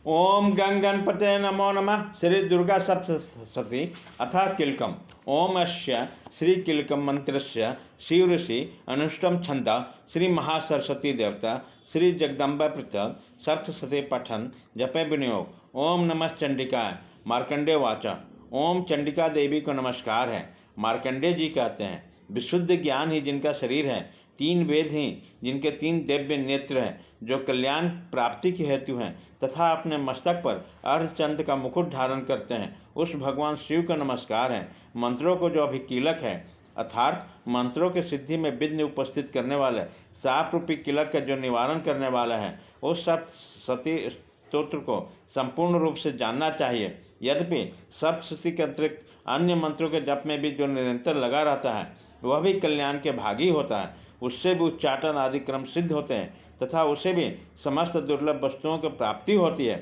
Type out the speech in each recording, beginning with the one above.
ओम गंगणपते नमो नमः। श्री दुर्गा सप्तशती अथ किलकम। ओम अस्य श्री किलकम मंत्रस्य शिव ऋषि अनुष्टम छंद श्री महासरस्वती देवता श्री जगदम्बा पृथक सप्तशती पठन जपे विनियोग। ओम नमः चंडिकाय। मार्कंडेय वाचा। ओम चंडिका देवी को नमस्कार है। मार्कंडेय जी कहते हैं, विशुद्ध ज्ञान ही जिनका शरीर है, तीन वेद ही जिनके तीन दिव्य नेत्र हैं, जो कल्याण प्राप्ति के हेतु हैं तथा अपने मस्तक पर अर्धचंद्र का मुकुट धारण करते हैं, उस भगवान शिव का नमस्कार है। मंत्रों को जो अभिकीलक है, अर्थात मंत्रों के सिद्धि में विघ्न उपस्थित करने वाले साप रूपी किलक का जो निवारण करने वाला है, उस सप्तशती स्तोत्र को संपूर्ण रूप से जानना चाहिए। यद्यपि सप्तशती के अतिरिक्त अन्य मंत्रों के जप में भी जो निरंतर लगा रहता है, वह भी कल्याण के भागी होता है। उससे भी उच्चाटन आदि क्रम सिद्ध होते हैं तथा उसे भी समस्त दुर्लभ वस्तुओं की प्राप्ति होती है।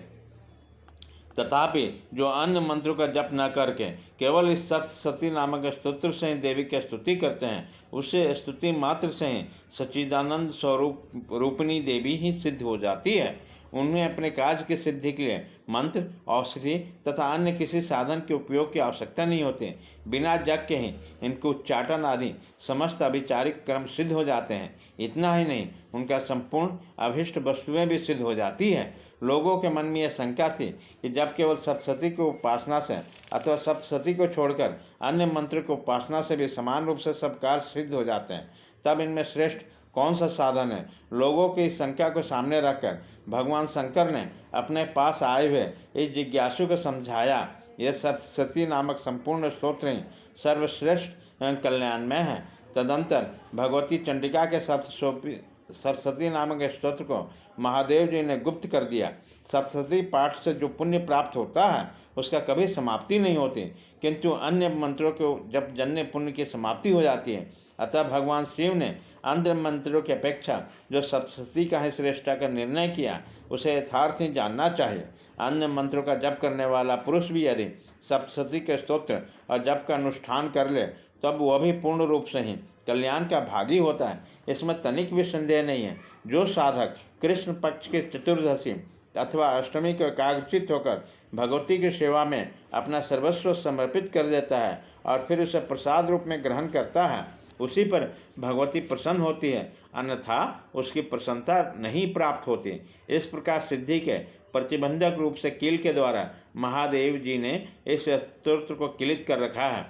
तथापि जो अन्य मंत्रों का जप न करके केवल इस सप्तशती नामक स्तोत्र से ही देवी की स्तुति करते हैं, उसे स्तुति मात्र से ही सच्चिदानंद स्वरूप रूपिणी देवी ही सिद्ध हो जाती है। उनमें अपने कार्य की सिद्धि के लिए मंत्र, औषधि तथा अन्य किसी साधन के उपयोग की आवश्यकता नहीं होती। बिना जग के ही इनके उच्चाटन आदि समस्त अभिचारिक क्रम सिद्ध हो जाते हैं। इतना ही नहीं, उनका संपूर्ण अभिष्ट वस्तुएं भी सिद्ध हो जाती है। लोगों के मन में यह शंका थी कि जब केवल सप्तशती की उपासना से अथवा सप्तशती को छोड़कर अन्य मंत्र की उपासना से भी समान रूप से सब कार्य सिद्ध हो जाते हैं, तब इनमें श्रेष्ठ कौन सा साधन है। लोगों की इस शंका को सामने रखकर भगवान शंकर ने अपने पास आए हुए इस जिज्ञासु को समझाया, यह सप्तशती नामक संपूर्ण स्तोत्र ही सर्वश्रेष्ठ कल्याणमय है। तदंतर भगवती चंडिका के सप्तशती नामक स्तोत्र को महादेव जी ने गुप्त कर दिया। सप्तशती पाठ से जो पुण्य प्राप्त होता है, उसका कभी समाप्ति नहीं होती, किंतु अन्य मंत्रों को जब जन्य पुण्य की समाप्ति हो जाती है। अतः भगवान शिव ने अन्य मंत्रों की अपेक्षा जो सप्तशती का ही श्रेष्ठता का निर्णय किया, उसे यथार्थ ही जानना चाहिए। अन्य मंत्रों का जप करने वाला पुरुष भी यदि सप्तशती के स्तोत्र और जप का अनुष्ठान कर ले, तब वह भी पूर्ण रूप से ही कल्याण का भागी होता है। इसमें तनिक भी संदेह नहीं है। जो साधक कृष्ण पक्ष के चतुर्दशी अथवा अष्टमी को एकाग्रचित होकर भगवती की सेवा में अपना सर्वस्व समर्पित कर देता है और फिर उसे प्रसाद रूप में ग्रहण करता है, उसी पर भगवती प्रसन्न होती है, अन्यथा उसकी प्रसन्नता नहीं प्राप्त होती। इस प्रकार सिद्धि के प्रतिबंधक रूप से कील के द्वारा महादेव जी ने इस स्तोत्र को किलित कर रखा है।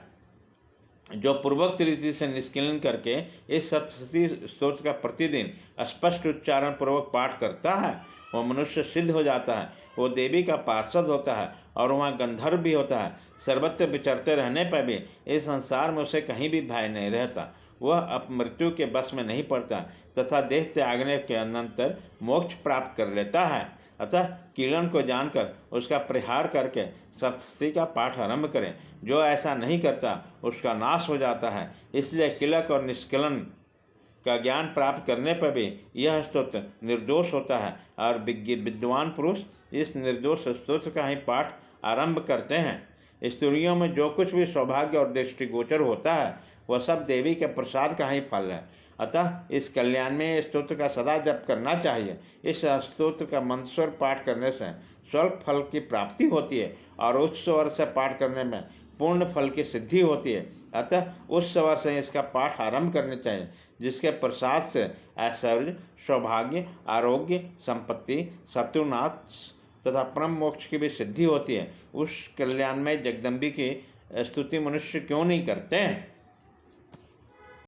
जो पूर्वोक्त रीति से निष्किलन करके इस सप्तशती स्तोत्र का प्रतिदिन स्पष्ट उच्चारण पूर्वक पाठ करता है, वह मनुष्य सिद्ध हो जाता है। वो देवी का पार्षद होता है और वहाँ गंधर्व भी होता है। सर्वत्र विचरते रहने पर भी इस संसार में उसे कहीं भी भय नहीं रहता। वह अपमृत्यु के बस में नहीं पड़ता तथा देह त्यागने के अनंतर मोक्ष प्राप्त कर लेता है। अतः कीलन को जानकर उसका परिहार करके सप्तशती का पाठ आरंभ करें। जो ऐसा नहीं करता, उसका नाश हो जाता है। इसलिए किलक और निष्कलन का ज्ञान प्राप्त करने पर भी यह स्तोत्र निर्दोष होता है और विद्वान पुरुष इस निर्दोष स्तोत्र का ही पाठ आरंभ करते हैं। स्त्रियों में जो कुछ भी सौभाग्य और दृष्टिगोचर होता है, वह सब देवी के प्रसाद का ही फल है। अतः इस कल्याण में स्तोत्र का सदा जप करना चाहिए। इस स्तोत्र का मंत्र पाठ करने से स्वल्प फल की प्राप्ति होती है और उच्च स्वर से पाठ करने में पूर्ण फल की सिद्धि होती है। अतः उस स्वर से इसका पाठ आरंभ करने चाहिए, जिसके प्रसाद से ऐश्वर्य, सौभाग्य, आरोग्य, संपत्ति, शत्रुनाश तथा परम मोक्ष की भी सिद्धि होती है। उस कल्याणमय जगदम्बी की स्तुति मनुष्य क्यों नहीं करते हैं।